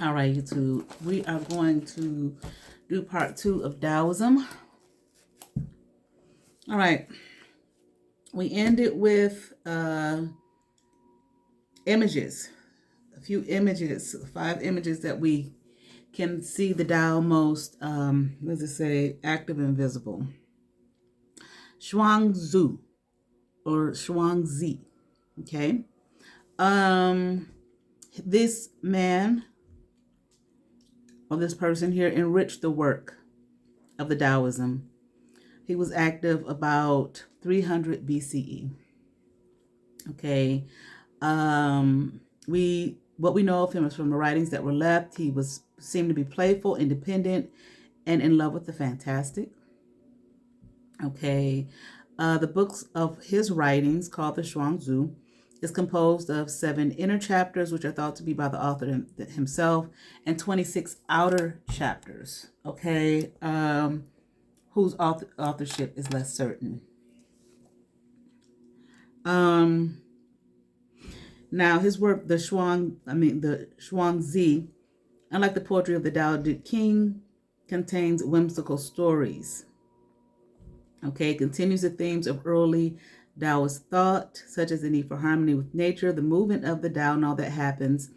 All right, YouTube. We are going to do part 2 of Taoism. All right. We ended with images. A few images, 5 images that we can see the Tao most, what does it say? Active and visible. Zhu or Zi. Okay. This man or this person here enriched the work of the Taoism. He was active about 300 BCE. Okay. What we know of him is from the writings that were left. He seemed to be playful, independent, and in love with the fantastic. Okay. The books of his writings, called the Zhuangzi, is composed of 7 inner chapters, which are thought to be by the author himself, and 26 outer chapters. Okay. Whose authorship is less certain. Now his work, the Zhuangzi, unlike the poetry of the Tao Te Ching, contains whimsical stories. Okay, it continues the themes of early Taoist thought, such as the need for harmony with nature, the movement of the Tao and all that happens,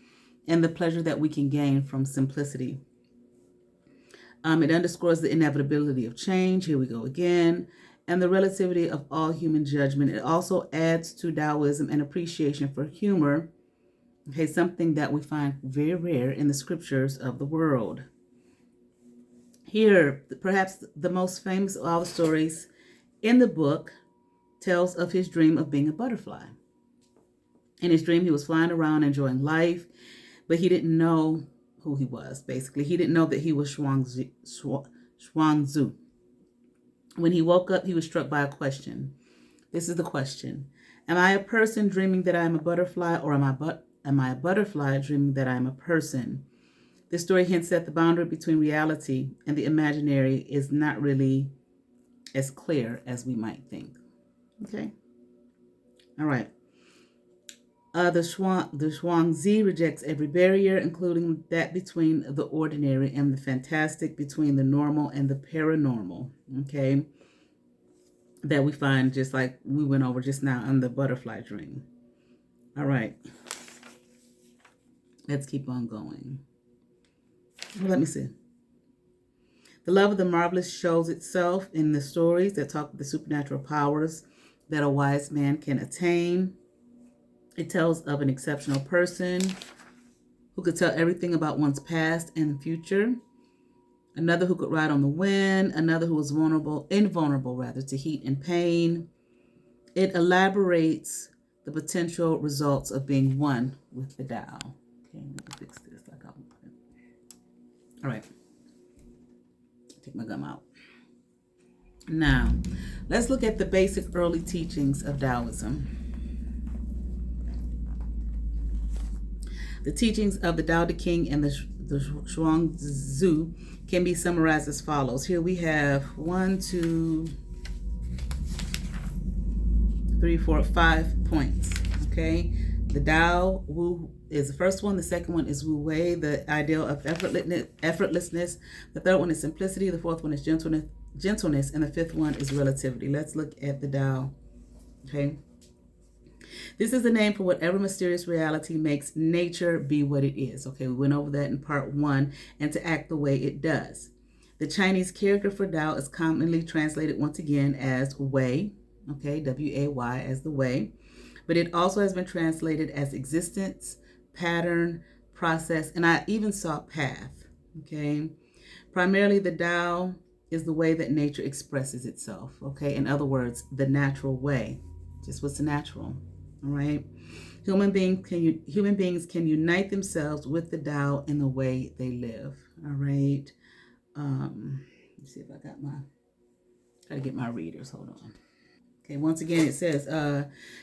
and the pleasure that we can gain from simplicity. It underscores the inevitability of change. Here we go again. And the relativity of all human judgment. It also adds to Taoism an appreciation for humor, okay, something that we find very rare in the scriptures of the world. Here, perhaps the most famous of all the stories in the book tells of his dream of being a butterfly. In his dream, he was flying around enjoying life, but he didn't know who he was, basically. He didn't know that he was Zhuangzi. When he woke up, he was struck by a question. This is the question. Am I a person dreaming that I am a butterfly, or am I a butterfly dreaming that I am a person? This story hints that the boundary between reality and the imaginary is not really as clear as we might think. Okay? All right. The Zhuangzi rejects every barrier, including that between the ordinary and the fantastic, between the normal and the paranormal. Okay? That we find just like we went over just now on the butterfly dream. All right. Let's keep on going. Well, let me see. The love of the marvelous shows itself in the stories that talk of the supernatural powers that a wise man can attain. It tells of an exceptional person who could tell everything about one's past and future. Another who could ride on the wind. Another who was invulnerable to heat and pain. It elaborates the potential results of being one with the Tao. Okay, let me fix this like I want it. All right. Take my gum out. Now, let's look at the basic early teachings of Taoism. The teachings of the Tao Te Ching and the Zhuangzi can be summarized as follows. Here we have 1, 2, 3, 4, 5 points. Okay, the Tao Wu is the first one. The second one is Wu Wei, the ideal of effortlessness. The third one is simplicity. The fourth one is gentleness, and the fifth one is relativity. Let's look at the Tao. Okay. This is the name for whatever mysterious reality makes nature be what it is. Okay, we went over that in part 1, and to act the way it does. The Chinese character for Tao is commonly translated once again as Wei, okay, W-A-Y as the way, but it also has been translated as existence, pattern, process, and I even saw path, okay. Primarily, the Tao is the way that nature expresses itself, okay. In other words, the natural way, just what's natural. All right. Human beings can unite themselves with the Tao in the way they live. All right. Let's see if I gotta get my readers. Hold on. Okay, once again it says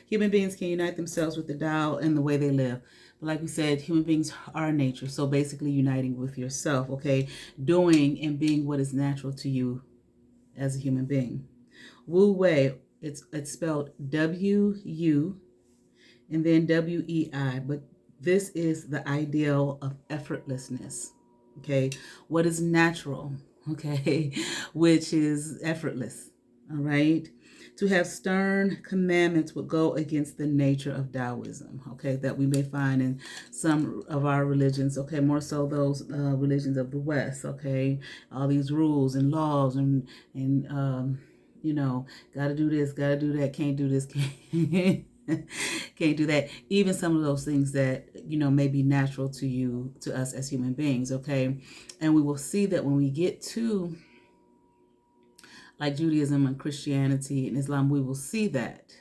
human beings can unite themselves with the Tao in the way they live. But like we said, human beings are nature. So basically uniting with yourself, okay? Doing and being what is natural to you as a human being. Wu Wei, it's spelled W-U and then W-E-I, but this is the ideal of effortlessness. Okay, what is natural? Okay, which is effortless. All right. To have stern commandments would go against the nature of Taoism, okay, that we may find in some of our religions, okay, more so those religions of the West, okay, all these rules and laws and you know, got to do this, got to do that, can't do this, can't can't do that. Even some of those things that, you know, may be natural to you, to us as human beings, okay, and we will see that when we get to like Judaism and Christianity and Islam, we will see that.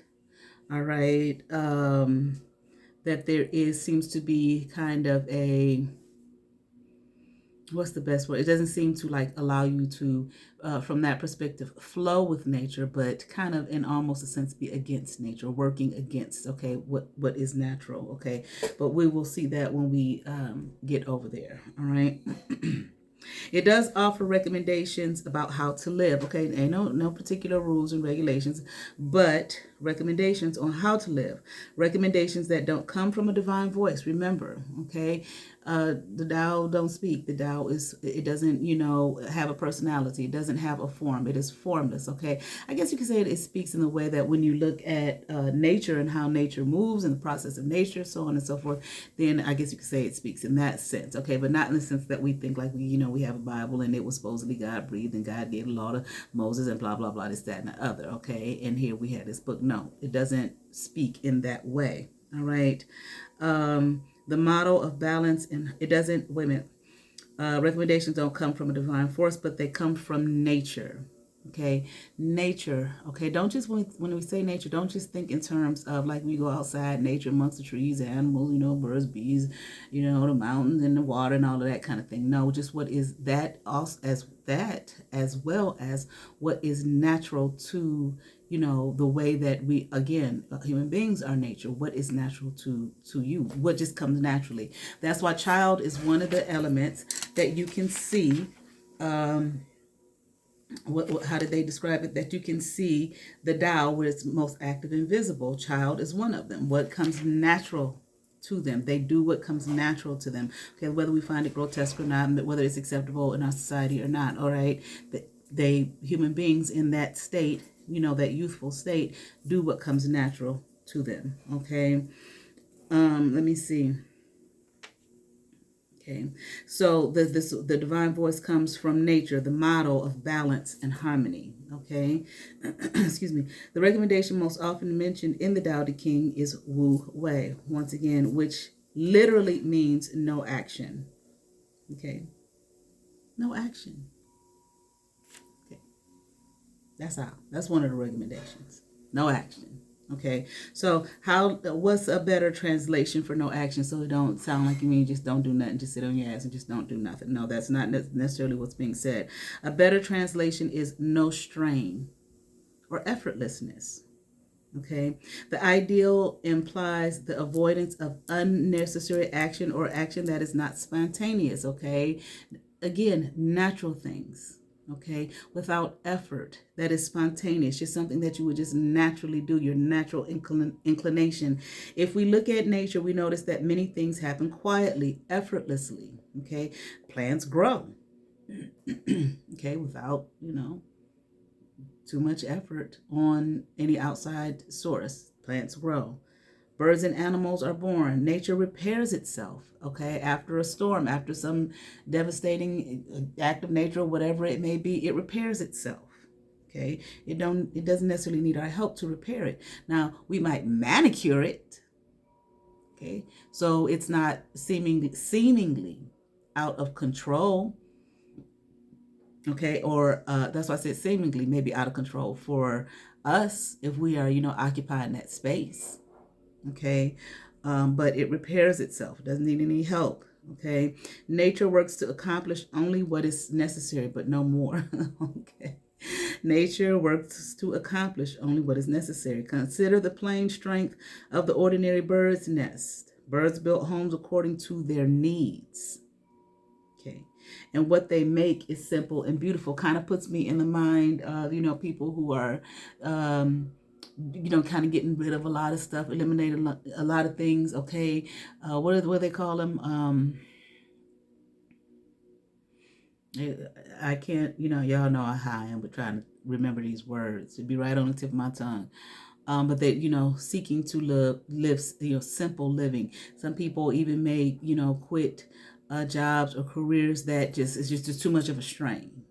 All right. That there seems to be kind of a, what's the best word? It doesn't seem to like allow you to, from that perspective, flow with nature, but kind of in almost a sense be against nature, working against, okay, what is natural, okay. But we will see that when we get over there. All right. It does offer recommendations about how to live. Okay, ain't no particular rules and regulations, but recommendations on how to live. Recommendations that don't come from a divine voice. Remember, okay, the Tao don't speak. The Tao it doesn't, you know, have a personality. It doesn't have a form. It is formless. Okay, I guess you could say it speaks in the way that when you look at nature and how nature moves and the process of nature, so on and so forth, then I guess you could say it speaks in that sense. Okay, but not in the sense that we think like we, you know, we have a Bible and it was supposedly God breathed and God gave a law to Moses and blah blah blah, this that and the other. Okay, and here we had this book. No, it doesn't speak in that way. All right. The model of balance, and it doesn't, wait a minute, recommendations don't come from a divine force, but they come from nature. Okay, nature. Okay, don't just, when we say nature, don't just think in terms of like we go outside, nature amongst the trees, animals, you know, birds, bees, you know, the mountains and the water and all of that kind of thing. No, just what is that, also as well as what is natural to, you know, the way that we, again, human beings are nature. What is natural to you? What just comes naturally? That's why child is one of the elements that you can see. How did they describe it? That you can see the Tao where it's most active and visible. Child is one of them. What comes natural to them. They do what comes natural to them. Okay, whether we find it grotesque or not, whether it's acceptable in our society or not. All right, they human beings in that state, you know, that youthful state, do what comes natural to them. Okay, let me see. Okay, so the divine voice comes from nature, the model of balance and harmony. Okay, excuse me. The recommendation most often mentioned in the Tao Te Ching is Wu Wei, once again, which literally means no action. Okay, no action. Okay, that's one of the recommendations. No action. Okay, so what's a better translation for no action, so it don't sound like you mean just don't do nothing, just sit on your ass and just don't do nothing? No, that's not necessarily what's being said. A better translation is no strain or effortlessness. Okay, the ideal implies the avoidance of unnecessary action or action that is not spontaneous. Okay, again, natural things. Okay, without effort, that is spontaneous, just something that you would just naturally do, your natural inclination. If we look at nature, we notice that many things happen quietly, effortlessly. Okay, plants grow. Okay, without, you know, too much effort on any outside source. Plants grow. Birds and animals are born. Nature repairs itself, okay? After a storm, after some devastating act of nature, or whatever it may be, it repairs itself. Okay? It doesn't necessarily need our help to repair it. Now, we might manicure it, okay? So it's not seemingly out of control. Okay, or that's why I said seemingly maybe out of control for us if we are, you know, occupying that space. Okay, but it repairs itself. It doesn't need any help. Okay, nature works to accomplish only what is necessary, but no more. Okay, nature works to accomplish only what is necessary. Consider the plain strength of the ordinary bird's nest. Birds build homes according to their needs. Okay, and what they make is simple and beautiful. Kind of puts me in the mind of, you know, people who are kind of getting rid of a lot of stuff, eliminating a lot of things. Okay, what do they call them? I can't, y'all know how I am with trying to remember these words. It'd be right on the tip of my tongue. But they, seeking to live, simple living. Some people even may, quit jobs or careers that is just too much of a strain.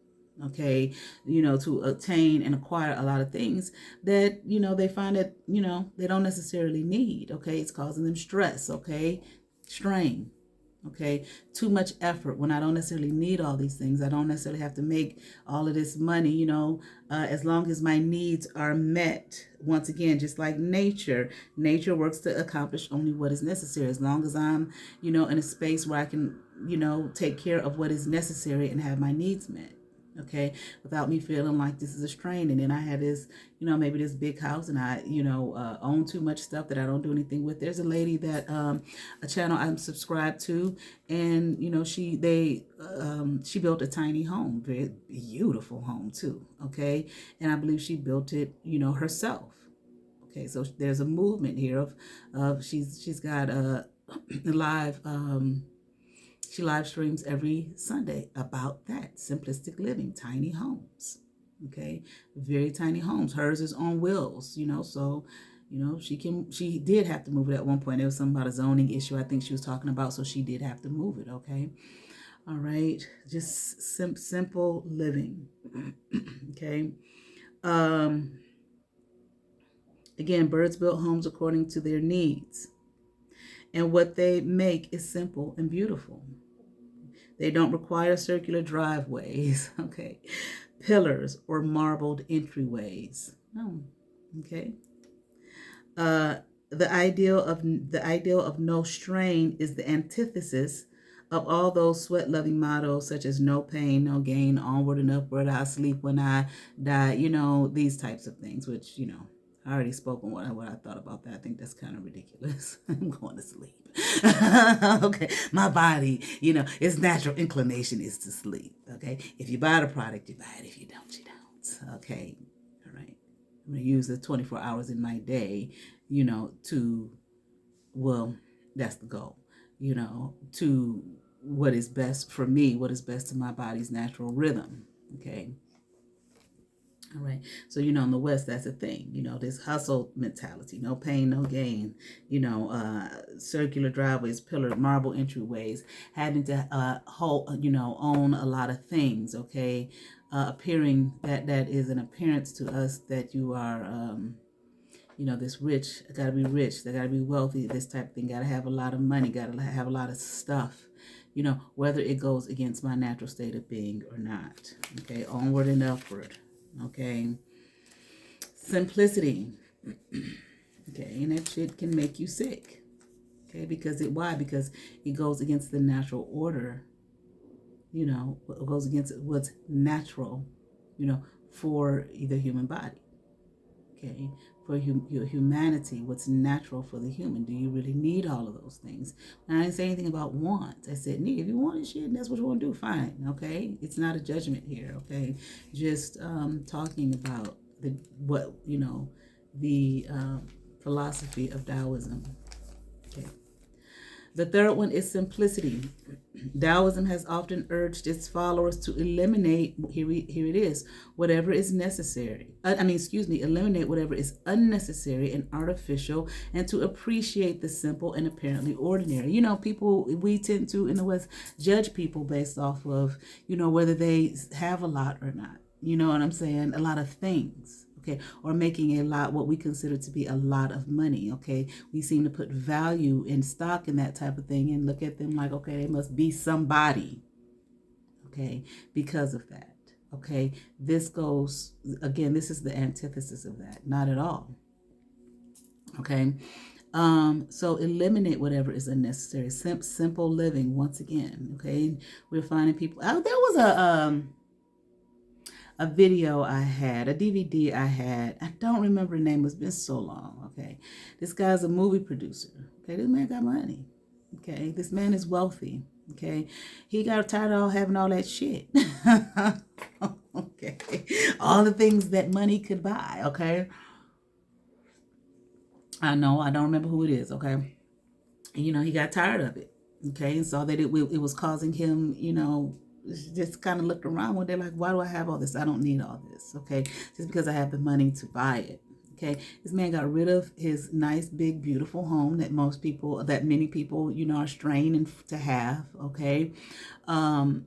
Okay, to obtain and acquire a lot of things that, they find that, they don't necessarily need. Okay, it's causing them stress. Okay, strain. Okay, too much effort when I don't necessarily need all these things. I don't necessarily have to make all of this money, as long as my needs are met. Once again, just like nature works to accomplish only what is necessary. As long as I'm, in a space where I can, take care of what is necessary and have my needs met. Okay, without me feeling like this is a strain. And then I had this, maybe this big house, and I, own too much stuff that I don't do anything with. There's a lady that, a channel I'm subscribed to, and she built a tiny home, very beautiful home too. Okay, and I believe she built it, herself. Okay, so there's a movement here of she's got a live. She live streams every Sunday about that simplistic living, tiny homes. Okay, very tiny homes. Hers is on wheels, so she did have to move it at one point. There was something about a zoning issue I think she was talking about, so she did have to move it. Okay, all right, just simple living. Okay, again, birds build homes according to their needs, and what they make is simple and beautiful. They don't require circular driveways, okay, pillars or marbled entryways. No, okay. The ideal of no strain is the antithesis of all those sweat-loving mottos such as no pain, no gain, onward and upward, I'll sleep when I die. These types of things, which I already spoke on what I thought about that. I think that's kind of ridiculous. I'm going to sleep. Okay, my body, its natural inclination is to sleep. Okay, if you buy the product, you buy it. If you don't, you don't. Okay, all right. I'm going to use the 24 hours in my day, that's the goal, to what is best for me, what is best to my body's natural rhythm. Okay. All right. So, in the West, that's a thing, this hustle mentality, no pain, no gain, circular driveways, pillar, marble entryways, having to, own a lot of things. Okay. Appearing that is an appearance to us that you are, this rich, I gotta be rich, they gotta be wealthy, this type of thing, gotta have a lot of money, gotta have a lot of stuff, whether it goes against my natural state of being or not. Okay. Onward and upward. Okay, simplicity. Okay, and that shit can make you sick. Okay, because it goes against the natural order. It goes against what's natural, for the human body. Okay, for your humanity, what's natural for the human. Do you really need all of those things? And I didn't say anything about wants. I said need. If you want shit and that's what you want to do, fine. Okay, it's not a judgment here. Okay, just talking about the philosophy of Taoism. Okay. The third one is simplicity. Taoism has often urged its followers to eliminate, here it is, whatever is necessary. Eliminate whatever is unnecessary and artificial, and to appreciate the simple and apparently ordinary. People, we tend to, in the West, judge people based off of, whether they have a lot or not. You know what I'm saying? A lot of things. Okay, or making a lot, what we consider to be a lot of money. Okay, we seem to put value in stock in that type of thing and look at them like, okay, they must be somebody. Okay, because of that. Okay, this is the antithesis of that. Not at all. Okay, so eliminate whatever is unnecessary. Simple living. Once again. Okay, we're finding people. There was a video I had, a DVD I had. I don't remember the name. It's been so long. Okay. This guy's a movie producer. Okay. This man got money. Okay. This man is wealthy. Okay. He got tired of having all that shit. Okay. All the things that money could buy. Okay. I know, I don't remember who it is, okay? And, he got tired of it, okay? And saw that it was causing him, just kind of looked around one day like, why do I have all this? I don't need all this, okay? Just because I have the money to buy it. Okay, this man got rid of his nice, big, beautiful home that many people, are straining to have. Okay, and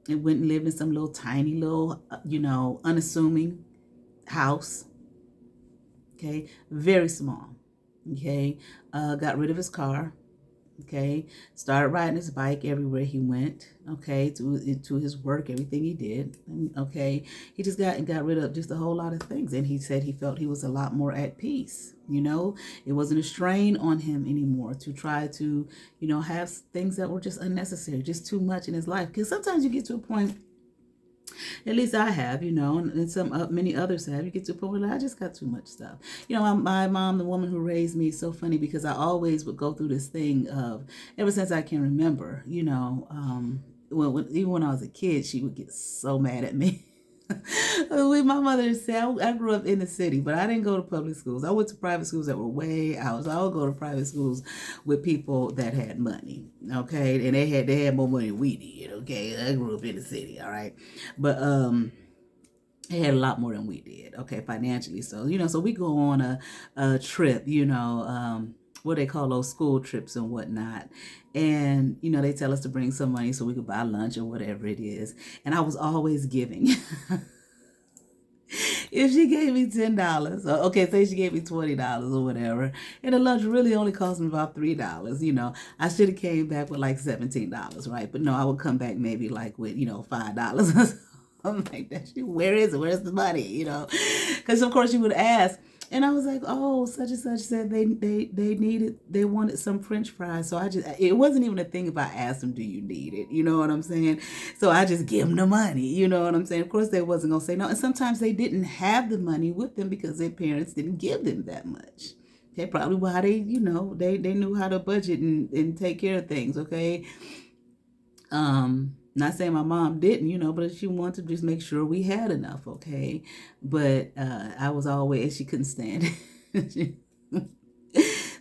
went and lived in some little tiny little, unassuming house. Okay, very small. Okay, got rid of his car. Okay, started riding his bike everywhere he went. Okay, to his work, everything he did. Okay, he just got rid of just a whole lot of things, and he said he felt he was a lot more at peace. It wasn't a strain on him anymore to try to, have things that were just unnecessary, just too much in his life. Because sometimes you get to a point, at least I have, and some many others have. You get to a point where I just got too much stuff. My mom, the woman who raised me, is so funny because I always would go through this thing of, ever since I can remember, even when I was a kid, she would get so mad at me. My mother said, I grew up in the city, but I didn't go to public schools. I went to private schools that were way out. So I would go to private schools with people that had money, okay? And they had more money than we did, okay? I grew up in the city, all right? But they had a lot more than we did, okay, financially. So, so we go on a trip, what they call those school trips and whatnot. And, they tell us to bring some money so we could buy lunch or whatever it is. And I was always giving. If she gave me $10, okay, say she gave me $20 or whatever, and the lunch really only cost me about $3, I should have came back with like $17, right? But no, I would come back maybe like with, $5. I'm like, where is it? Where's the money? Because of course you would ask. And I was like, oh, such and such said they wanted some French fries. So it wasn't even a thing if I asked them, do you need it? You know what I'm saying? So I just give them the money. You know what I'm saying? Of course, they wasn't going to say no. And sometimes they didn't have the money with them because their parents didn't give them that much. Okay, probably why they knew how to budget and take care of things. Okay. Not saying my mom didn't, but she wanted to just make sure we had enough, okay? But I was always, she couldn't stand it.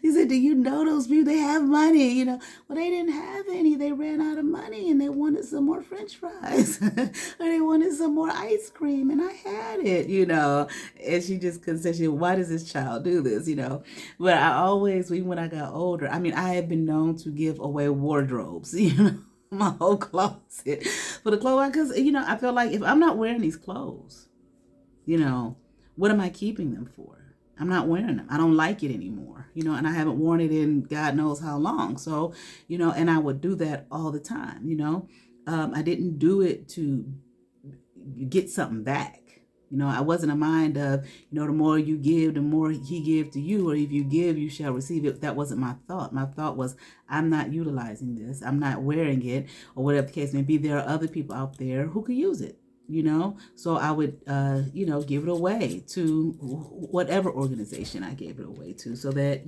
He said, do you know those people, they have money, Well, they didn't have any. They ran out of money and they wanted some more French fries. Or they wanted some more ice cream and I had it, And she just couldn't say, why does this child do this, But I always, even when I got older, I had been known to give away wardrobes, my whole closet for the clothes, because I feel like if I'm not wearing these clothes, what am I keeping them for? I'm not wearing them. I don't like it anymore, and I haven't worn it in God knows how long. So, and I would do that all the time, I didn't do it to get something back. I wasn't a mind of, the more you give, the more he give to you, or if you give, you shall receive it. That wasn't my thought. My thought was, I'm not utilizing this. I'm not wearing it, or whatever the case may be. There are other people out there who could use it, So I would, give it away to whatever organization I gave it away to, so that,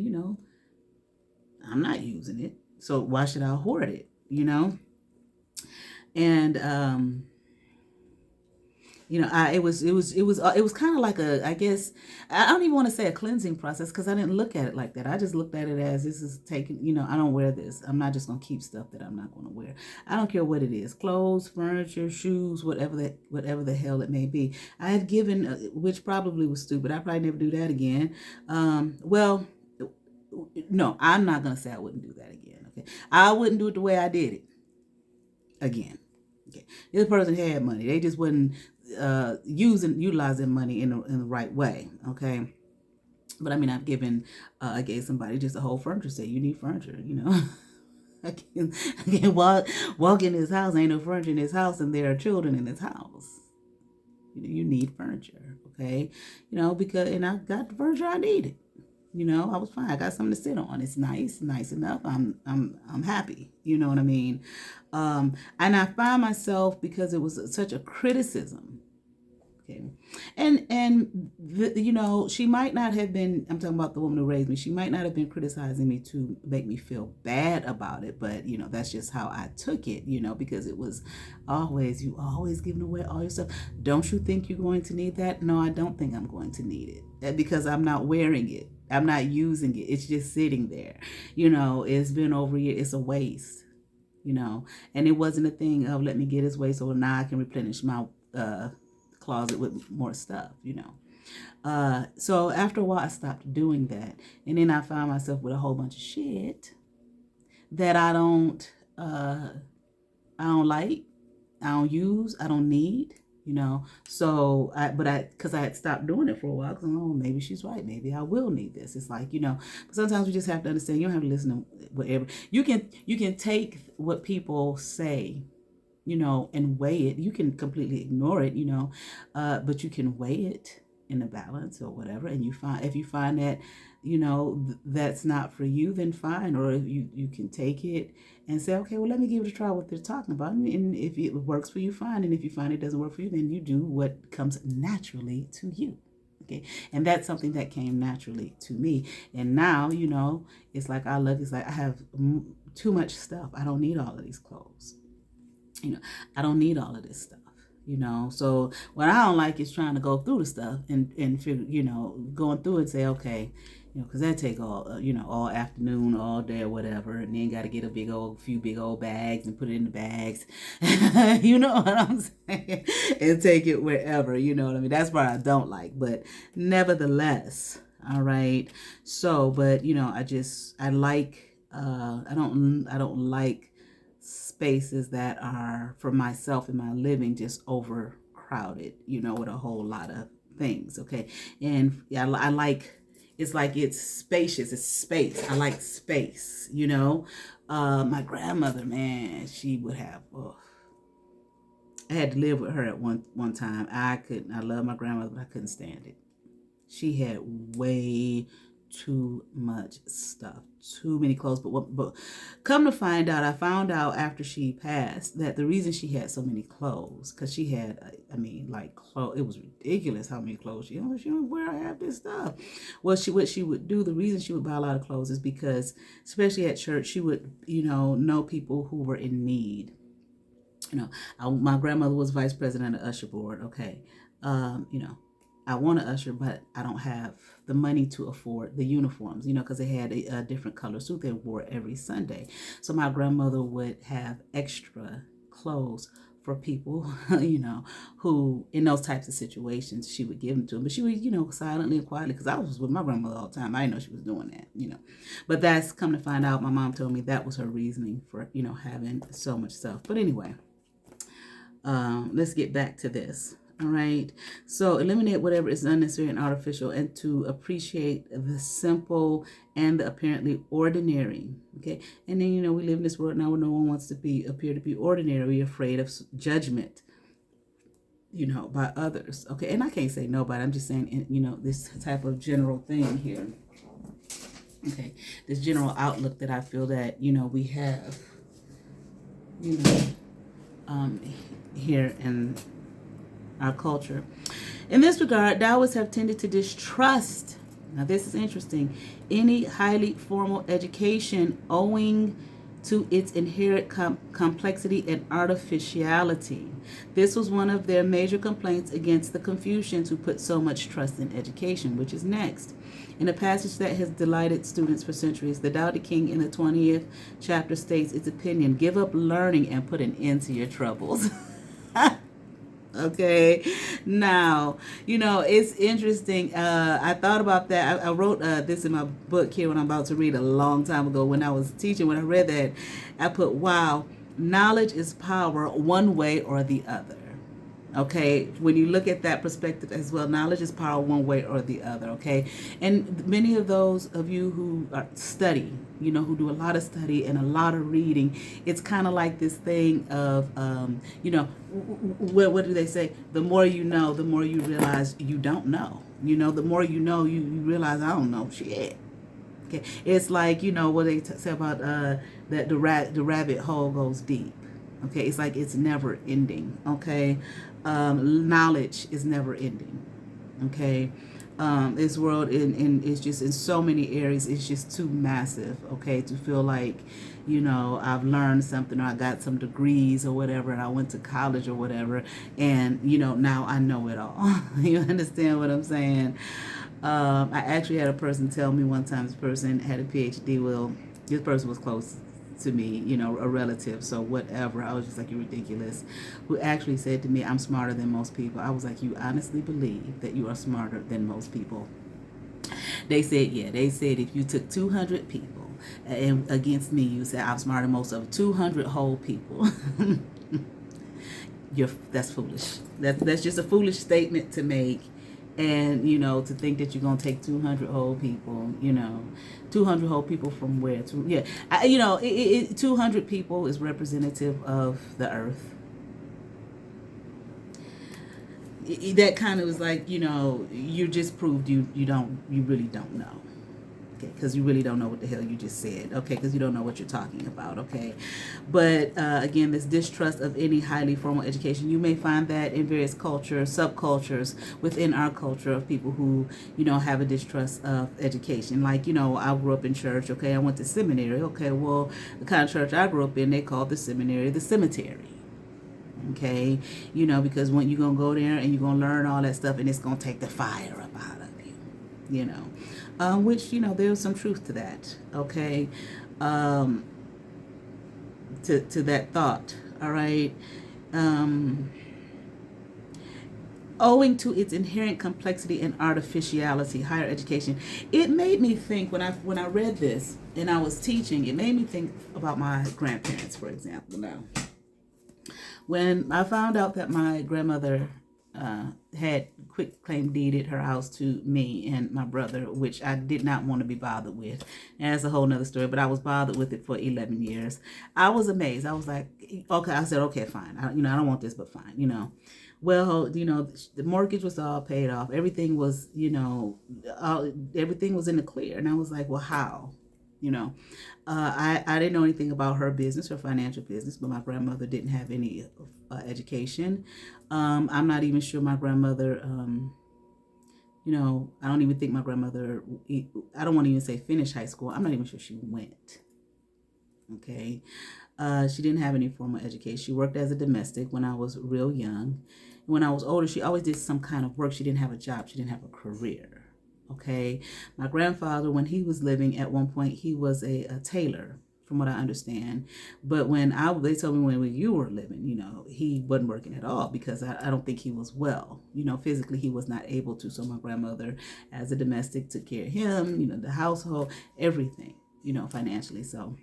I'm not using it. So why should I hoard it, And, it was kind of like I guess, I don't even want to say a cleansing process because I didn't look at it like that. I just looked at it as this is taking, I don't wear this. I'm not just going to keep stuff that I'm not going to wear. I don't care what it is, clothes, furniture, shoes, whatever the hell it may be. I have given, which probably was stupid. I probably never do that again. Well, no, I'm not going to say I wouldn't do that again. Okay. I wouldn't do it the way I did it again. Okay. This person had money. They just wouldn't utilizing money in the right way, okay? But I gave somebody just a whole furniture set. You need furniture, I can't walk in his house, ain't no furniture in his house, and there are children in his house. You need furniture, okay? Because, and I got the furniture I needed. I was fine. I got something to sit on. It's nice enough. I'm happy. You know what I mean? And I find myself, because it was such a criticism Okay. And she might not have been, I'm talking about the woman who raised me, she might not have been criticizing me to make me feel bad about it, but that's just how I took it, because it was you always giving away all your stuff. Don't you think you're going to need that? No, I don't think I'm going to need it, because I'm not wearing it. I'm not using it. It's just sitting there. It's been over a year. It's a waste, and it wasn't a thing of let me get this waste so now I can replenish my closet with more stuff, so after a while I stopped doing that, and then I found myself with a whole bunch of shit that I don't like, I don't use, I don't need, so because I had stopped doing it for a while, because maybe she's right, maybe I will need this. It's like, but sometimes we just have to understand, you don't have to listen to whatever. You can take what people say, and weigh it. You can completely ignore it, but you can weigh it in a balance or whatever. And if you find that, that's not for you, then fine. Or if you can take it and say, okay, well, let me give it a try what they're talking about. And if it works for you, fine. And if you find it doesn't work for you, then you do what comes naturally to you. Okay. And that's something that came naturally to me. And now, it's like it's like I have too much stuff. I don't need all of these clothes. I don't need all of this stuff, so what I don't like is trying to go through the stuff and figure, going through and say, okay, because that take all afternoon, all day or whatever, and then got to get a few big old bags and put it in the bags, you know what I'm saying, and take it wherever, you know what I mean. That's what I don't like, but nevertheless, all right. So, but I don't like spaces that are for myself and my living just overcrowded, with a whole lot of things. Okay. And I like, it's like it's spacious, it's space. I like space, my grandmother, man, she would have, I had to live with her at one time. I love my grandmother, but I couldn't stand it. She had way too much stuff, too many clothes. But come to find out, I found out after she passed that the reason she had so many clothes, because she had, clothes, it was ridiculous how many clothes she don't wear half this stuff. Well, what she would do, the reason she would buy a lot of clothes is because, especially at church, she would, know people who were in need. My grandmother was vice president of the usher board. Okay. I want to usher, but I don't have the money to afford the uniforms, because they had a different color suit they wore every Sunday. So my grandmother would have extra clothes for people, who in those types of situations, she would give them to them. But she would, silently and quietly, because I was with my grandmother all the time. I didn't know she was doing that, But that's, come to find out, my mom told me that was her reasoning for, having so much stuff. But anyway, let's get back to this. All right. So eliminate whatever is unnecessary and artificial, and to appreciate the simple and the apparently ordinary. Okay. And then, we live in this world now where no one wants to appear to be ordinary. We're afraid of judgment, by others. Okay. And I can't say nobody. I'm just saying, this type of general thing here. Okay. This general outlook that I feel that, we have, here in our culture. In this regard, Taoists have tended to distrust, now this is interesting, any highly formal education owing to its inherent complexity and artificiality. This was one of their major complaints against the Confucians, who put so much trust in education, which is next. In a passage that has delighted students for centuries, the Tao Te Ching in the 20th chapter states its opinion: give up learning and put an end to your troubles. Okay, now, it's interesting. I thought about that. I wrote this in my book here, when I'm about to read, a long time ago when I was teaching. When I read that, I put, wow, knowledge is power one way or the other. Okay, when you look at that perspective as well, knowledge is power one way or the other. Okay, and many of those of you who study, who do a lot of study and a lot of reading, it's kind of like this thing of, what do they say? The more you know, the more you realize you don't know. The more you know, you realize I don't know shit. It's like, what they say about that the rabbit hole goes deep. Okay, it's like it's never ending. Okay, knowledge is never ending. Okay, this world in is just in so many areas. It's just too massive. Okay, to feel like, I've learned something, or I got some degrees or whatever, and I went to college or whatever, and now I know it all. You understand what I'm saying? I actually had a person tell me one time, this person had a PhD. Well, this person was close to me, a relative, so whatever. I was just like, you're ridiculous. Who actually said to me, I'm smarter than most people. I was like, you honestly believe that you are smarter than most people? They said, yeah. They said if you took 200 people and against me, you said I'm smarter than most of 200 whole people. That's foolish. That's just a foolish statement to make. And to think that you're gonna take 200 whole people, 200 whole people from where? To, yeah, 200 people is representative of the earth. That kind of was like, you just proved you really don't know. Okay, because you really don't know what the hell you just said. Okay, because you don't know what you're talking about. Okay, but again, this distrust of any highly formal education, you may find that in various cultures, subcultures within our culture, of people who have a distrust of education. Like, I grew up in church. Okay, I went to seminary. Okay, well, the kind of church I grew up in, they called the seminary the cemetery. Okay, because when you're gonna go there and you're gonna learn all that stuff, and it's gonna take the fire up out of you, which there's some truth to that. Okay, to that thought. All right. Owing to its inherent complexity and artificiality, higher education, it made me think when I read this and I was teaching, it made me think about my grandparents, for example. Now, when I found out that my grandmother had quit claim deeded her house to me and my brother, which I did not want to be bothered with. And that's a whole nother story, but I was bothered with it for 11 years. I was amazed. I was like, okay, I said, okay, fine. I don't want this, but fine, Well, the mortgage was all paid off. Everything was, everything was in the clear. And I was like, well, how? I didn't know anything about her business, her financial business, but my grandmother didn't have any education. I'm not even sure my grandmother, I don't even think my grandmother, I don't want to even say finish high school. I'm not even sure she went. Okay. She didn't have any formal education. She worked as a domestic when I was real young. When I was older, she always did some kind of work. She didn't have a job. She didn't have a career. Okay. My grandfather, when he was living, at one point, he was a tailor, from what I understand. But they told me when you were living, he wasn't working at all, because I don't think he was well. Physically, he was not able to. So my grandmother, as a domestic, took care of him, the household, everything, financially. So.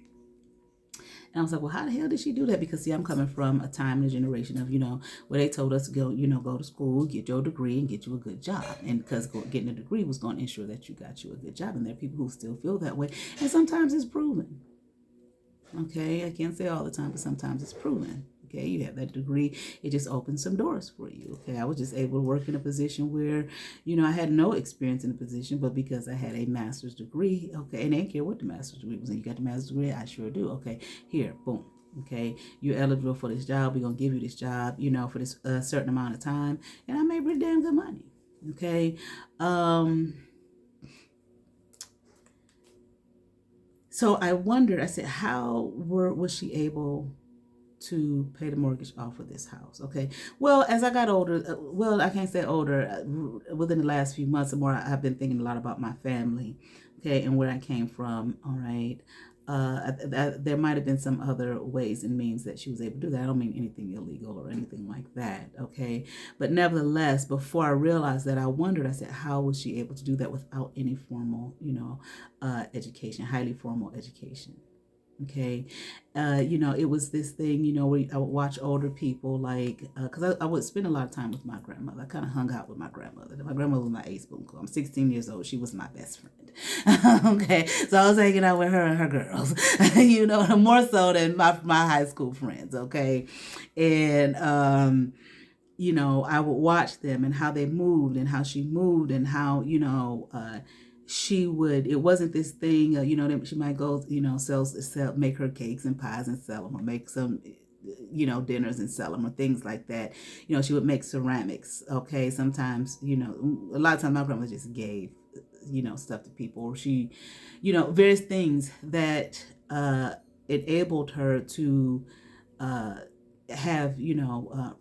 And I was like, well, how the hell did she do that? Because, see, I'm coming from a time and a generation of, where they told us to go to school, get your degree, and get you a good job. And because getting a degree was going to ensure that you got you a good job. And there are people who still feel that way. And sometimes it's proven. Okay, I can't say all the time, but sometimes it's proven. Okay, you have that degree, it just opens some doors for you. Okay, I was just able to work in a position where, I had no experience in the position, but because I had a master's degree, okay, and they didn't care what the master's degree was. And you got the master's degree, I sure do. Okay, here, boom. Okay, you're eligible for this job. We're gonna give you this job, for this certain amount of time, and I made pretty damn good money. Okay, so I wondered. I said, how was she able to pay the mortgage off of this house? Okay. Well, as I got older, I can't say older, within the last few months or more, I've been thinking a lot about my family, okay, and where I came from. All right. There might have been some other ways and means that she was able to do that. I don't mean anything illegal or anything like that, okay? But nevertheless, before I realized that, I wondered, I said, how was she able to do that without any formal, education, highly formal education? Okay. It was this thing, where I would watch older people, like, because I would spend a lot of time with my grandmother. I kind of hung out with my grandmother. My grandmother was my ace boom. I'm 16 years old. She was my best friend. Okay. So I was hanging out with her and her girls, more so than my high school friends. Okay. And, I would watch them and how they moved and how she moved and how, she would, it wasn't this thing, she might go, sell, make her cakes and pies and sell them, or make some dinners and sell them or things like that. She would make ceramics. Okay. Sometimes, a lot of times my grandma just gave, stuff to people, or she, various things that enabled her to have,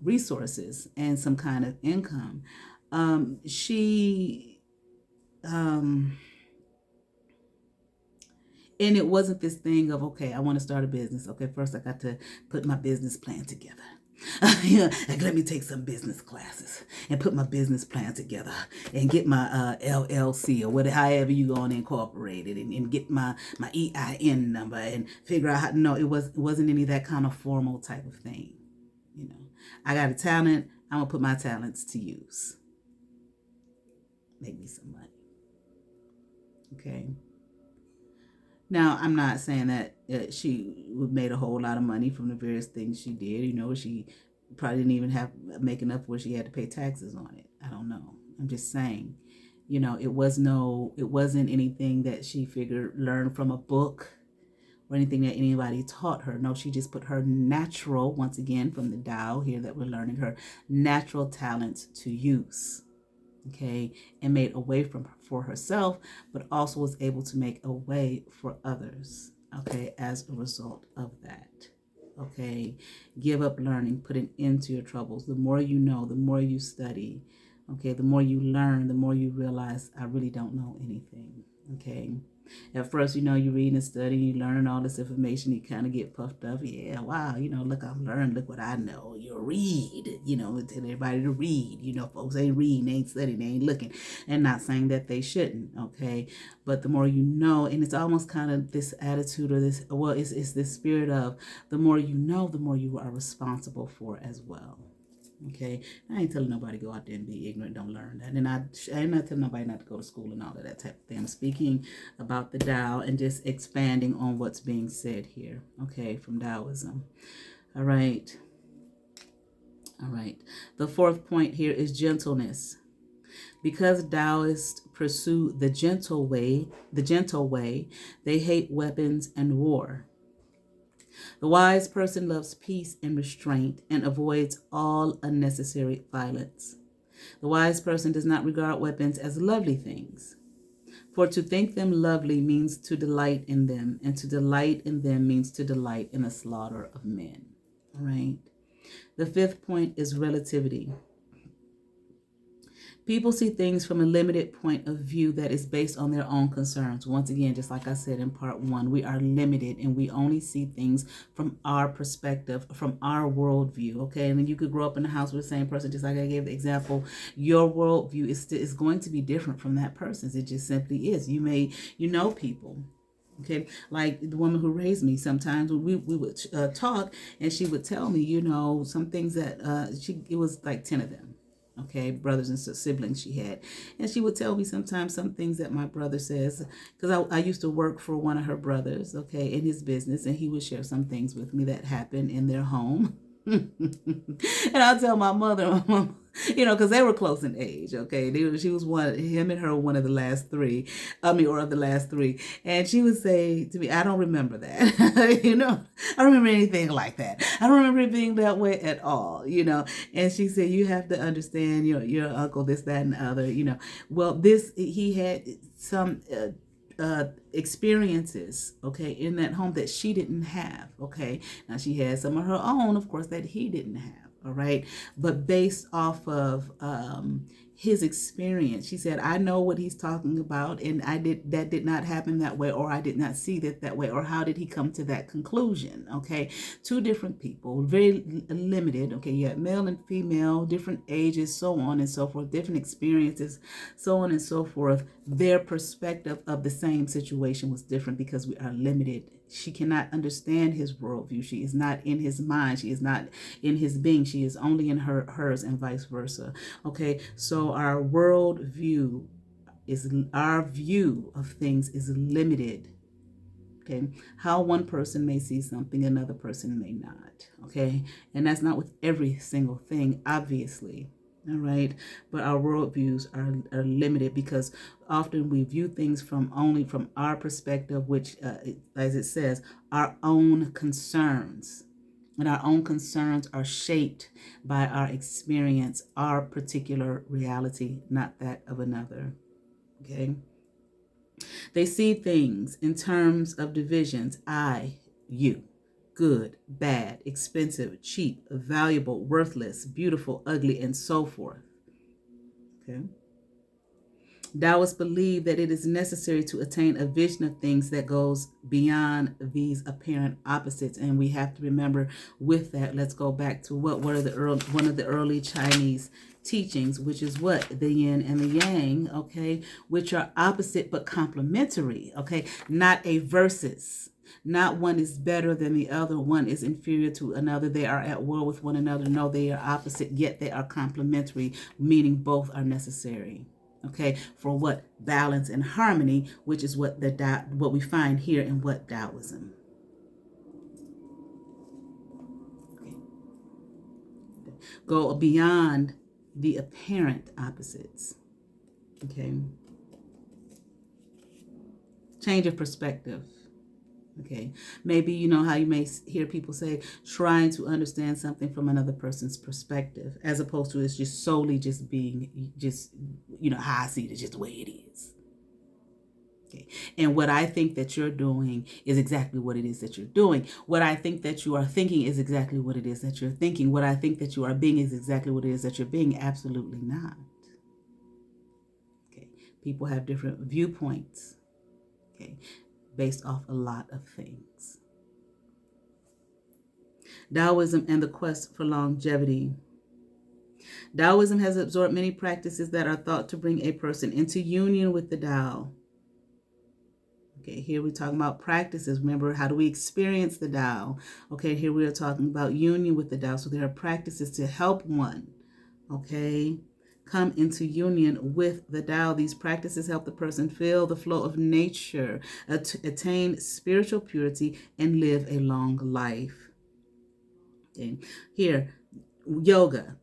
resources and some kind of income. She, and it wasn't this thing of, okay, I want to start a business. Okay, first I got to put my business plan together. Like, let me take some business classes and put my business plan together and get my LLC or whatever, however you go and incorporate it, and get my EIN number and figure out how. No, it wasn't any of that kind of formal type of thing. I got a talent. I'm gonna put my talents to use. Make me some money. Okay. Now, I'm not saying that she made a whole lot of money from the various things she did. She probably didn't even make enough where she had to pay taxes on it. I don't know. I'm just saying, it wasn't anything that she learned from a book or anything that anybody taught her. No, she just put her natural, once again, from the Tao here that we're learning, her natural talents to use. Okay, and made a way for herself, but also was able to make a way for others. Okay, as a result of that. Okay, give up learning, put an end to your troubles. The more you know, the more you study. Okay, the more you learn, the more you realize I really don't know anything. Okay. At first, you're reading and studying, you're learning all this information, you kind of get puffed up. Yeah, wow, look, I've learned, look what I know. You read, tell everybody to read. Folks ain't reading, they ain't studying, they ain't looking. And not saying that they shouldn't, okay? But the more you know, and it's almost kind of this attitude or this, well, it's this spirit of the more you know, the more you are responsible for as well. Okay, I ain't telling nobody to go out there and be ignorant, don't learn that. And I'm not telling nobody not to go to school and all of that type of thing. I'm speaking about the Tao and just expanding on what's being said here, okay, from Taoism. All right. The fourth point here is gentleness. Because Taoists pursue the gentle way, they hate weapons and war. The wise person loves peace and restraint and avoids all unnecessary violence. The wise person does not regard weapons as lovely things. For to think them lovely means to delight in them, and to delight in them means to delight in the slaughter of men. All right. The fifth point is relativity. People see things from a limited point of view that is based on their own concerns. Once again, just like I said in part 1, we are limited and we only see things from our perspective, from our worldview, okay? And then you could grow up in a house with the same person, just like I gave the example. Your worldview is going to be different from that person's. It just simply is. You know people. Okay, like the woman who raised me, sometimes we would talk and she would tell me, some things that it was like 10 of them. Okay, brothers and siblings she had. And she would tell me sometimes some things that my brother says, because I used to work for one of her brothers, okay, in his business, and he would share some things with me that happened in their home. And I'll tell my mother, because they were close in age, okay? She was him and her were one of the last three, or of the last three. And she would say to me, I don't remember that. I don't remember anything like that. I don't remember it being that way at all, And she said, you have to understand your uncle, this, that, and the other, Well, he had some experiences, okay, in that home that she didn't have, okay. Now she had some of her own, of course, that he didn't have, all right. But based off of his experience, she said, I know what he's talking about, and that did not happen that way, or I did not see that way, or how did he come to that conclusion? Okay, 2 different people, very limited. Okay, you have male and female, different ages, so on and so forth, different experiences, so on and so forth. Their perspective of the same situation was different because we are limited. She cannot understand his worldview. She is not in his mind. She is not in his being. She is only in hers, and vice versa. Okay, so our our view of things is limited. Okay, how one person may see something, another person may not. Okay, and that's not with every single thing, obviously. All right, but our worldviews are limited because often we view things only from our perspective, which, as it says, our own concerns. And our own concerns are shaped by our experience, our particular reality, not that of another. Okay? They see things in terms of divisions: I, you, good, bad, expensive, cheap, valuable, worthless, beautiful, ugly, and so forth. Okay? Taoists believe that it is necessary to attain a vision of things that goes beyond these apparent opposites. And we have to remember with that, let's go back to one of the early Chinese teachings, which is what? The yin and the yang, okay, which are opposite but complementary, okay, not a versus. Not one is better than the other, one is inferior to another. They are at war with one another. No, they are opposite, yet they are complementary, meaning both are necessary. Okay, for what? Balance and harmony, which is what what we find here in what? Taoism. Okay. Go beyond the apparent opposites. Okay. Change of perspective. Okay, maybe you know how you may hear people say trying to understand something from another person's perspective, as opposed to it's just solely just being just, you know, how I see it is just the way it is. Okay, and what I think that you're doing is exactly what it is that you're doing. What I think that you are thinking is exactly what it is that you're thinking. What I think that you are being is exactly what it is that you're being. Absolutely not. Okay, people have different viewpoints. Okay, based off a lot of things. Taoism and the quest for longevity. Taoism has absorbed many practices that are thought to bring a person into union with the Tao. Okay, here we're talking about practices. Remember, how do we experience the Tao? Okay, here we are talking about union with the Tao. So there are practices to help one, okay, come into union with the Tao. These practices help the person feel the flow of nature, attain spiritual purity, and live a long life. Okay. Here, yoga,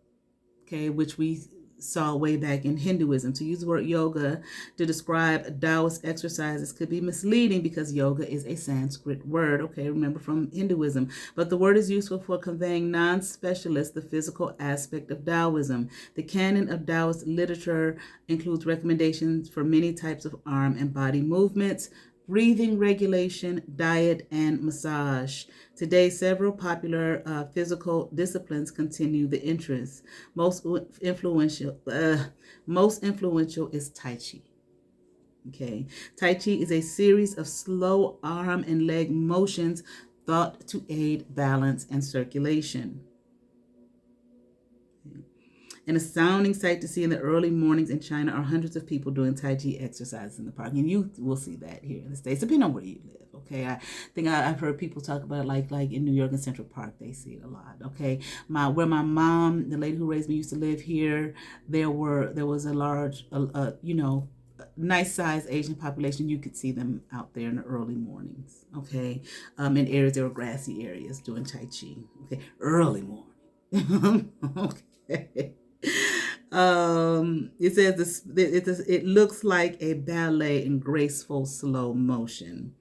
okay, which we saw way back in Hinduism. To use the word yoga to describe Taoist exercises could be misleading because yoga is a Sanskrit word, okay, remember, from Hinduism. But the word is useful for conveying non-specialists the physical aspect of Taoism. The canon of Taoist literature includes recommendations for many types of arm and body movements, breathing regulation, diet, and massage. Today, several popular physical disciplines continue the interest. Most influential is Tai Chi. Okay, Tai Chi is a series of slow arm and leg motions thought to aid balance and circulation. An astounding sight to see in the early mornings in China are hundreds of people doing Tai Chi exercises in the park. And you will see that here in the States, depending on where you live. Okay, I think I've heard people talk about it like in New York and Central Park, they see it a lot. Okay, where my mom, the lady who raised me, used to live here, there was a large, nice sized Asian population. You could see them out there in the early mornings. Okay, in areas, there were grassy areas doing Tai Chi. Okay, early morning. Okay. It says it looks like a ballet in graceful slow motion.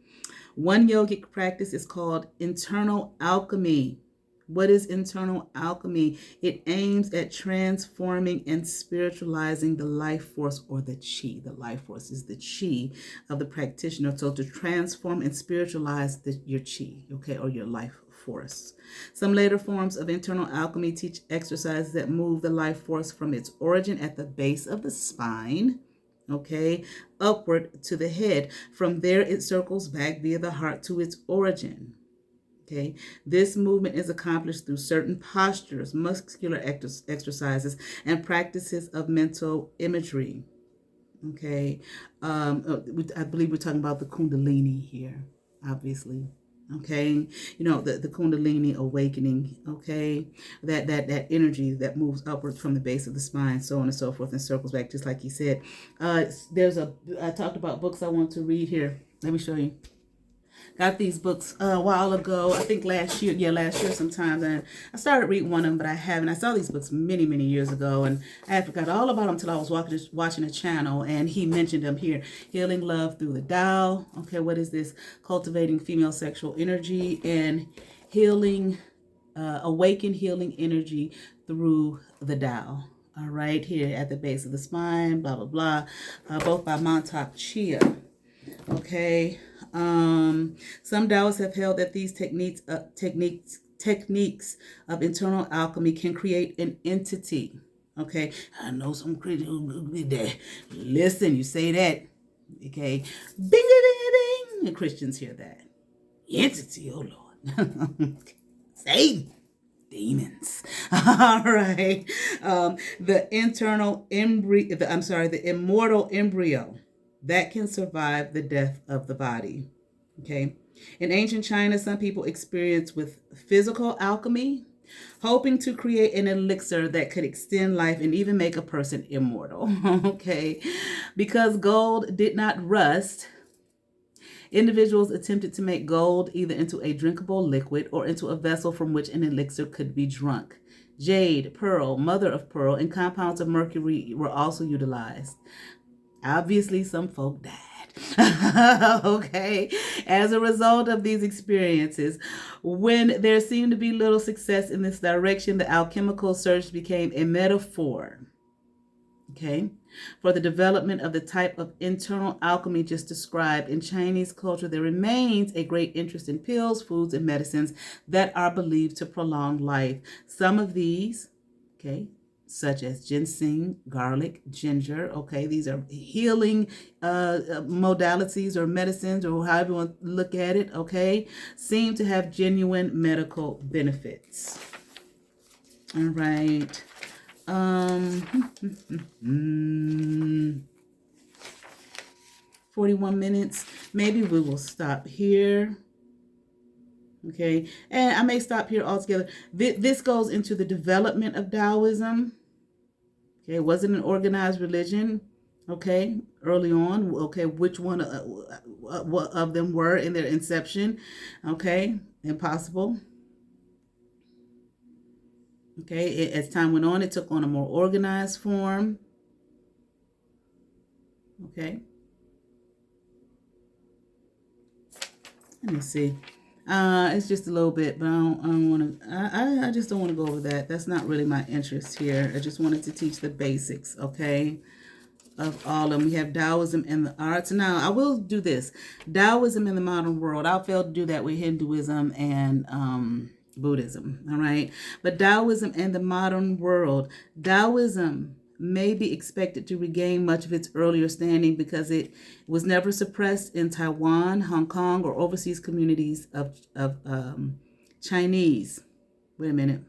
One yogic practice is called internal alchemy. What is internal alchemy? It aims at transforming and spiritualizing the life force, or the chi. The life force is the chi of the practitioner. So to transform and spiritualize your chi, okay, or your life force. Some later forms of internal alchemy teach exercises that move the life force from its origin at the base of the spine, okay, upward to the head. From there, it circles back via the heart to its origin. Okay, this movement is accomplished through certain postures, muscular exercises, and practices of mental imagery. Okay, I believe we're talking about the Kundalini here, obviously. Okay, the Kundalini awakening. Okay, that energy that moves upwards from the base of the spine, so on and so forth, and circles back, just like he said. I talked about books I want to read here. Let me show you. Got these books a while ago, I think last year sometime, and I started reading one of them, but I haven't. I saw these books many, many years ago, and I had forgot all about them until I was watching a channel, and he mentioned them here. Healing Love Through the Tao. Okay, what is this? Cultivating Female Sexual Energy, and Healing awaken healing energy through the Tao. All right, here at the base of the spine, blah, blah, blah, both by Montauk Chia. Okay. Some Taoists have held that these techniques of internal alchemy can create an entity. Okay. I know some Christians who did that. Listen, you say that. Okay. Bing, ding, ding, ding. And Christians hear that. Entity, oh Lord. Satan. Demons. All right. The immortal embryo that can survive the death of the body. Okay. In ancient China, some people experienced with physical alchemy, hoping to create an elixir that could extend life and even make a person immortal. Okay. Because gold did not rust, individuals attempted to make gold either into a drinkable liquid or into a vessel from which an elixir could be drunk. Jade, pearl, mother of pearl, and compounds of mercury were also utilized. Obviously, some folk died. Okay. As a result of these experiences, when there seemed to be little success in this direction, the alchemical search became a metaphor. Okay, for the development of the type of internal alchemy just described. In Chinese culture, there remains a great interest in pills, foods, and medicines that are believed to prolong life. Some of these, okay, such as ginseng, garlic, ginger, okay, these are healing modalities or medicines or however you want to look at it, okay, seem to have genuine medical benefits. All right. 41 minutes. Maybe we will stop here. Okay. And I may stop here altogether. This goes into the development of Taoism. Okay. It wasn't an organized religion. Okay. Early on. Okay. Which one of them were in their inception? Okay. Impossible. Okay, as time went on, it took on a more organized form. Okay. Let me see. It's just a little bit, but I don't want to. I just don't want to go over that. That's not really my interest here. I just wanted to teach the basics. Okay. Of all of them, we have Taoism and the arts. Now, I will do this. Taoism in the modern world. I'll fail to do that with Hinduism and Buddhism, all right? But Taoism and the modern world. Taoism may be expected to regain much of its earlier standing because it was never suppressed in Taiwan, Hong Kong, or overseas communities of Chinese. Wait a minute.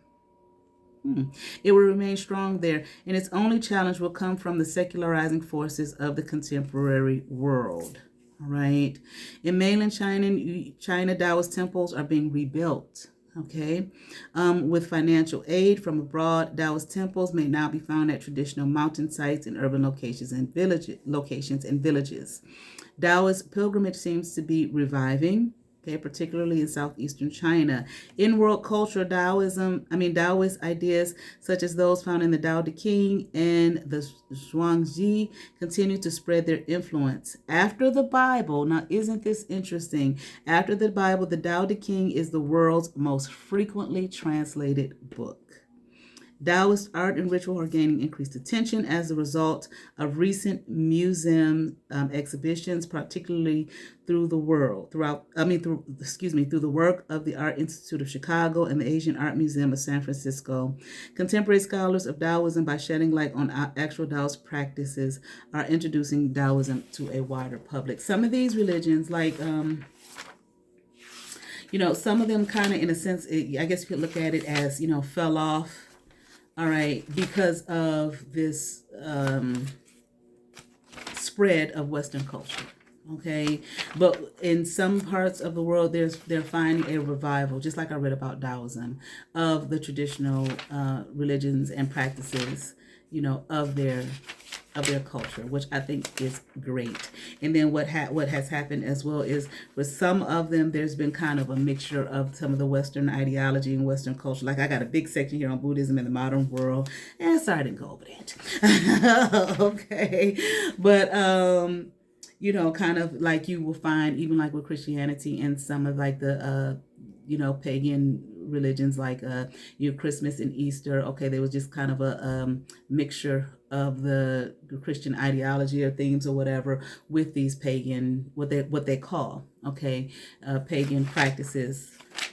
It will remain strong there, and its only challenge will come from the secularizing forces of the contemporary world. All right? In mainland China, Taoist temples are being rebuilt. Okay, with financial aid from abroad, Taoist temples may now be found at traditional mountain sites in urban locations and villages. Taoist pilgrimage seems to be reviving. Okay, particularly in southeastern China. In world culture, Taoist ideas such as those found in the Tao Te Ching and the Zhuangzi continue to spread their influence. After the Bible, now isn't this interesting? After the Bible, the Tao Te Ching is the world's most frequently translated book. Taoist art and ritual are gaining increased attention as a result of recent museum exhibitions, particularly through the work of the Art Institute of Chicago and the Asian Art Museum of San Francisco. Contemporary scholars of Taoism, by shedding light on actual Taoist practices, are introducing Taoism to a wider public. Some of these religions, like some of them kind of, in a sense, I guess you could look at it as, fell off. All right, because of this spread of Western culture. Okay, but in some parts of the world, they're finding a revival, just like I read about Taoism, of the traditional religions and practices, of their culture, which I think is great. And then what has happened as well is with some of them, there's been kind of a mixture of some of the Western ideology and Western culture. Like I got a big section here on Buddhism in the modern world, and sorry I didn't go over that. Okay, but kind of like you will find even like with Christianity and some of like the pagan religions like your Christmas and Easter. Okay, there was just kind of a mixture of the Christian ideology or themes or whatever with these pagan, what they call, okay, pagan practices,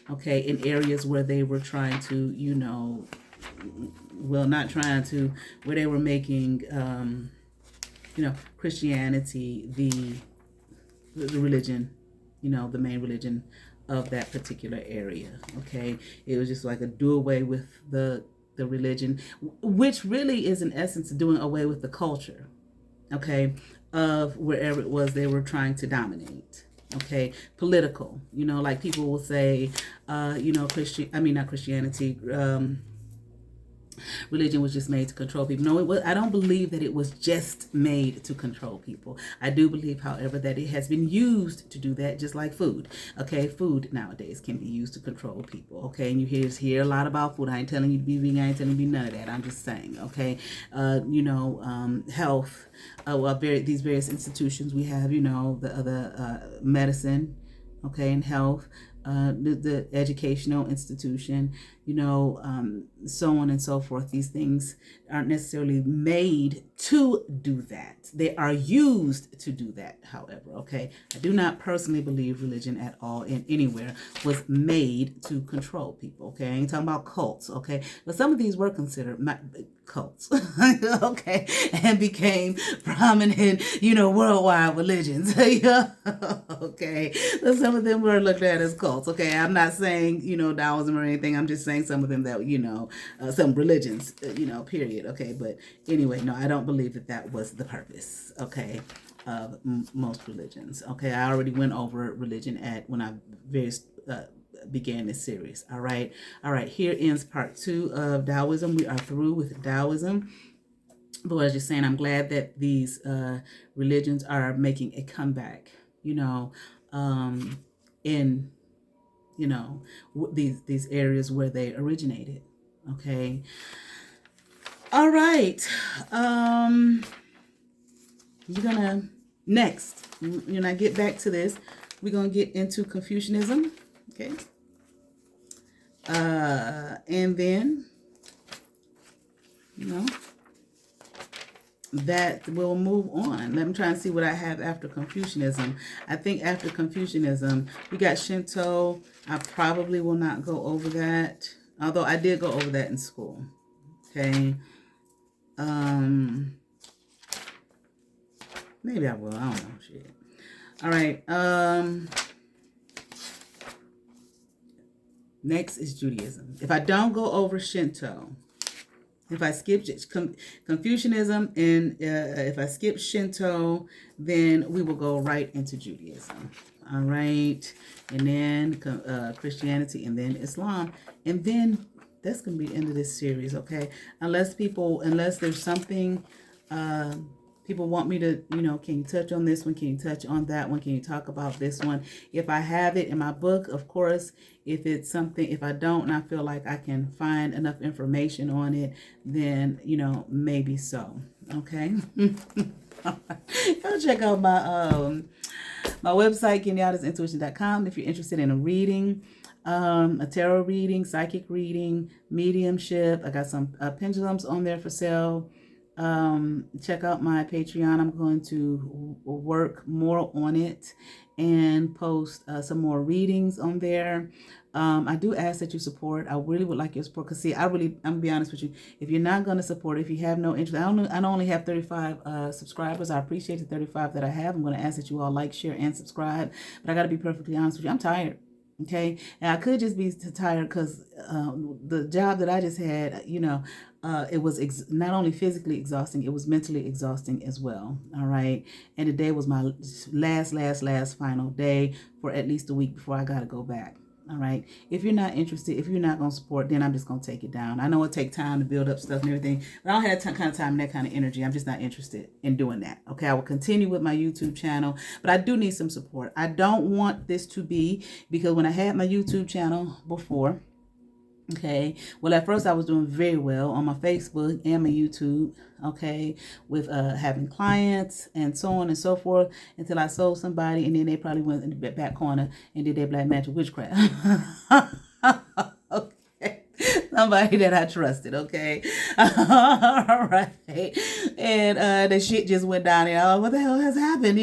okay, in areas where they were trying to, not trying to, where they were making, Christianity the religion, the main religion of that particular area. Okay, it was just like a do away with the religion, which really is in essence doing away with the culture, okay, of wherever it was they were trying to dominate. Okay, political, like people will say, not Christianity, religion was just made to control people. No, I don't believe that it was just made to control people. I do believe, however, that it has been used to do that, just like food. Okay, food nowadays can be used to control people. Okay, and you hear a lot about food. I ain't telling you to be vegan. I ain't telling you to be none of that. I'm just saying. Okay, health. These various institutions we have. The medicine. Okay, and health. The educational institution, so on and so forth. These things aren't necessarily made to do that. They are used to do that, however, okay? I do not personally believe religion at all in anywhere was made to control people, okay? I ain't talking about cults, okay? But some of these were considered cults, okay? And became prominent, worldwide religions, okay? So some of them were looked at as cults, okay? I'm not saying, Taoism or anything. I'm just saying some of them that, some religions, period, okay? But anyway, no, I don't believe that was the purpose, okay, of most religions, okay? I already went over religion when I began this series. All right. Here ends part 2 of Taoism. We are through with Taoism. But I was just saying, I'm glad that these religions are making a comeback, in these areas where they originated. Okay. All right. We're gonna next. When I get back to this, we're gonna get into Confucianism. Okay. And then, that will move on. Let me try and see what I have after Confucianism. I think after Confucianism, we got Shinto. I probably will not go over that, although I did go over that in school. Okay. Maybe I will. I don't know. Shit. All right. Next is Judaism. If I don't go over Shinto, if I skip Confucianism, and if I skip Shinto, then we will go right into Judaism. All right. And then Christianity, and then Islam. And then that's going to be the end of this series, okay? Unless there's something people want me to, can you touch on this one? Can you touch on that one? Can you talk about this one? If I have it in my book, of course. If it's something, if I don't, and I feel like I can find enough information on it, then, maybe so. Okay. Go check out my website, kenyattasintuition.com, if you're interested in a reading, a tarot reading, psychic reading, mediumship. I got some pendulums on there for sale. Check out my Patreon. I'm going to work more on it and post some more readings on there. I do ask that you support. I really would like your support, because see, I'm gonna be honest with you. If you're not going to support, if you have no interest, I only have 35 subscribers. I appreciate the 35 that I have. I'm going to ask that you all like, share, and subscribe. But I got to be perfectly honest with you. I'm tired. Okay, and I could just be tired because the job that I just had, it was not only physically exhausting, it was mentally exhausting as well. All right, and today was my last final day for at least a week before I got to go back. All right. If you're not interested, if you're not going to support, then I'm just going to take it down. I know it takes time to build up stuff and everything, but I don't have that kind of time and that kind of energy. I'm just not interested in doing that. Okay. I will continue with my YouTube channel, but I do need some support. I don't want this to be, because when I had my YouTube channel before, okay, well, at first I was doing very well on my Facebook and my YouTube, okay, with having clients and so on and so forth, until I sold somebody, and then they probably went in the back corner and did their black magic witchcraft. Okay. somebody that I trusted, okay? All right. And the shit just went down and oh, what the hell has happened,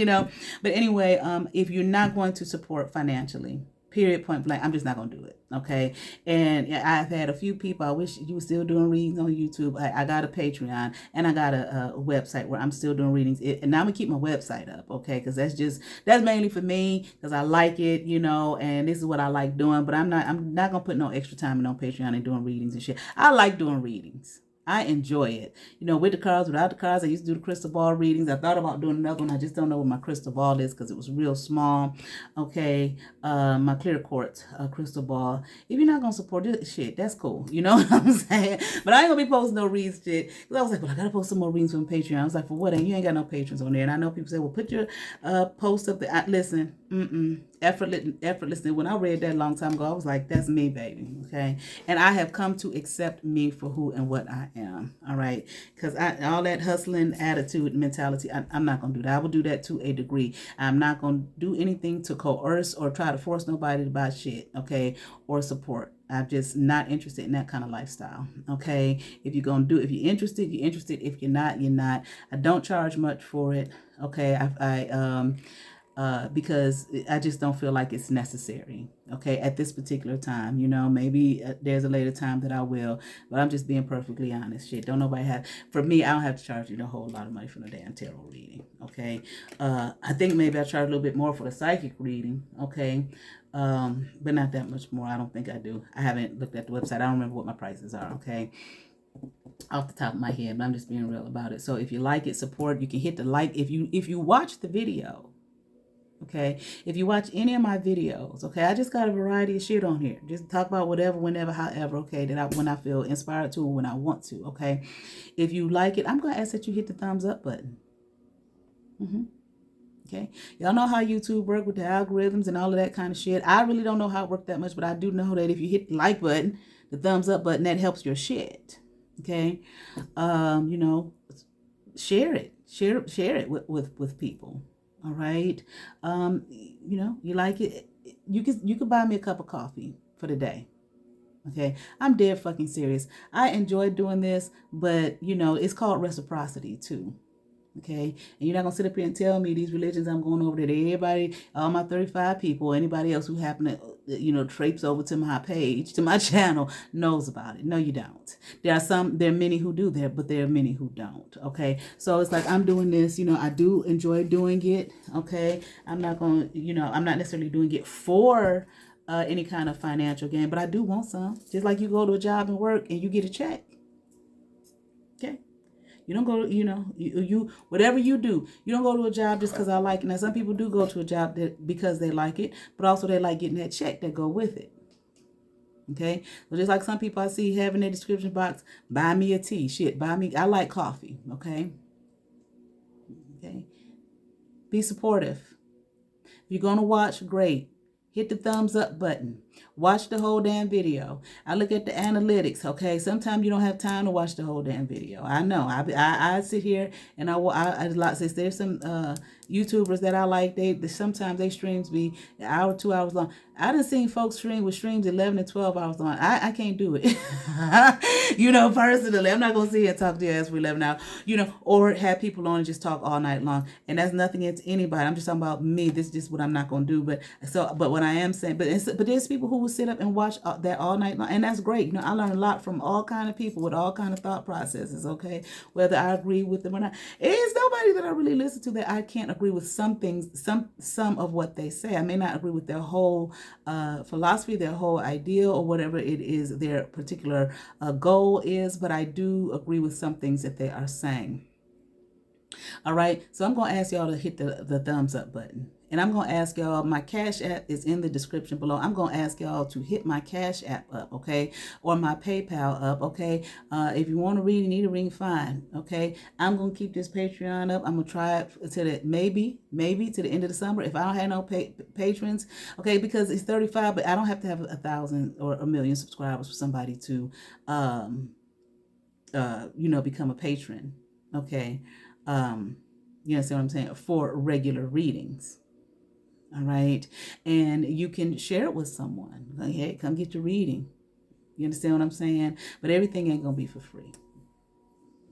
But anyway, if you're not going to support financially, period, point blank, I'm just not going to do it, okay? And I've had a few people, I wish you were still doing readings on YouTube. I got a Patreon and I got a website where I'm still doing readings. And now I'm going to keep my website up, okay? Because that's mainly for me because I like it, and this is what I like doing. But I'm not going to put no extra time in on Patreon and doing readings and shit. I like doing readings. I enjoy it. With the cards, without the cards, I used to do the crystal ball readings. I thought about doing another one. I just don't know what my crystal ball is because it was real small. Okay. My clear quartz crystal ball. If you're not going to support this shit, that's cool. You know what I'm saying? But I ain't going to be posting no reads shit. Because I was like, well, I got to post some more readings from Patreon. I was like, for what? And you ain't got no patrons on there. And I know people say, well, put your post up there. Listen, effortlessly. When I read that a long time ago, I was like, that's me, baby. Okay. And I have come to accept me for who and what I am. All right. Because all that hustling attitude and mentality, I'm not going to do that. I will do that to a degree. I'm not going to do anything to coerce or try to force nobody to buy shit. Okay. Or support. I'm just not interested in that kind of lifestyle. Okay. If you're going to do, if you're interested, you're interested. If you're not, you're not. I don't charge much for it. Okay. Because I just don't feel like it's necessary, okay, at this particular time. Maybe there's a later time that I will, but I'm just being perfectly honest. Shit, don't nobody have, for me, I don't have to charge you a whole lot of money for the damn tarot reading, okay? I think maybe I charge a little bit more for the psychic reading, okay? But not that much more. I don't think I do. I haven't looked at the website. I don't remember what my prices are, okay? Off the top of my head, but I'm just being real about it. So if you like it, support. You can hit the like. If you watch the video, okay, if you watch any of my videos, okay, I just got a variety of shit on here. Just talk about whatever, whenever, however, okay, when I feel inspired to and when I want to, okay. If you like it, I'm going to ask that you hit the thumbs up button. Okay, y'all know how YouTube work with the algorithms and all of that kind of shit. I really don't know how it worked that much, but I do know that if you hit the like button, the thumbs up button, that helps your shit. Okay, share it with people. All right. You like it. You could buy me a cup of coffee for the day. Okay. I'm dead fucking serious. I enjoy doing this, but it's called reciprocity too. Okay. And you're not going to sit up here and tell me these religions I'm going over to everybody, all my 35 people, anybody else who happen to, traipse over to my page, to my channel, knows about it. No, you don't. There are many who do that, but there are many who don't. Okay. So it's like I'm doing this, I do enjoy doing it. Okay. I'm not going to, I'm not necessarily doing it for any kind of financial gain, but I do want some. Just like you go to a job and work and you get a check. Okay. You don't go, you whatever you do, you don't go to a job just because I like it. Now, some people do go to a job because they like it, but also they like getting that check that go with it. Okay? So just like some people I see having their description box, buy me a tea. Shit, I like coffee. Okay? Okay? Be supportive. If you're going to watch, great. Hit the thumbs up button. Watch the whole damn video. I look at the analytics, okay? Sometimes you don't have time to watch the whole damn video. I know. I sit here and there's some YouTubers that I like. Sometimes they streams be an hour, 2 hours long. I done seen folks stream with streams 11 and 12 hours long. I can't do it. Personally, I'm not going to sit here and talk to your ass for 11 hours, or have people on and just talk all night long. And that's nothing against anybody. I'm just talking about me. This is just what I'm not going to do. But what I am saying, but there's people who will sit up and watch that all night long. And that's great. I learn a lot from all kind of people with all kind of thought processes, okay? Whether I agree with them or not. There's nobody that I really listen to that I can't agree with some things, some of what they say. I may not agree with their whole philosophy, their whole ideal, or whatever it is their particular goal is, but I do agree with some things that they are saying. All right, so I'm going to ask y'all to hit the thumbs up button. And I'm going to ask y'all, my Cash App is in the description below. I'm going to ask y'all to hit my Cash App up, okay? Or my PayPal up, okay? If you want to read, you need a ring, fine, okay? I'm going to keep this Patreon up. I'm going to try it to maybe to the end of the summer. If I don't have no patrons, okay? Because it's 35, but I don't have to have 1,000 or 1 million subscribers for somebody to, become a patron, okay? You see what I'm saying? For regular readings. All right. And you can share it with someone. Like, hey, come get your reading. You understand what I'm saying? But everything ain't going to be for free.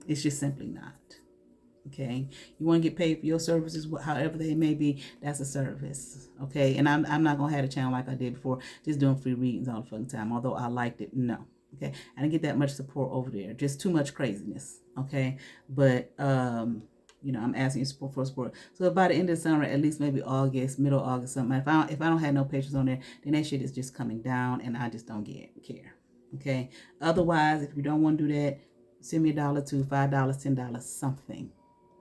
It's just simply not. Okay, you want to get paid for your services, however they may be. That's a service. Okay, and I'm not gonna have a channel like I did before, just doing free readings all the fucking time. Although I liked it, no. Okay, I didn't get that much support over there. Just too much craziness. Okay, but you know, I'm asking you for support. So by the end of the summer, at least maybe August, middle August, something. If I don't have no patrons on there, then that shit is just coming down, and I just don't care. Okay. Otherwise, if you don't want to do that, send me $1, $2, $5, $10, something.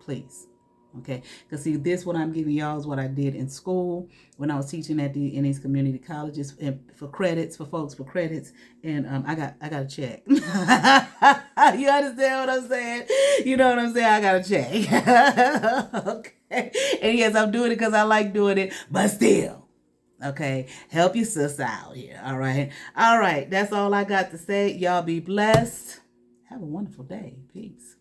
Please. Okay, because see, this what I'm giving y'all is what I did in school when I was teaching in these community colleges, and for folks for credits, and I got a check. You understand what I'm saying? You know what I'm saying? I got a check. Okay, and yes, I'm doing it because I like doing it, but still, okay, help your sis out here. All right, that's all I got to say. Y'all be blessed. Have a wonderful day. Peace.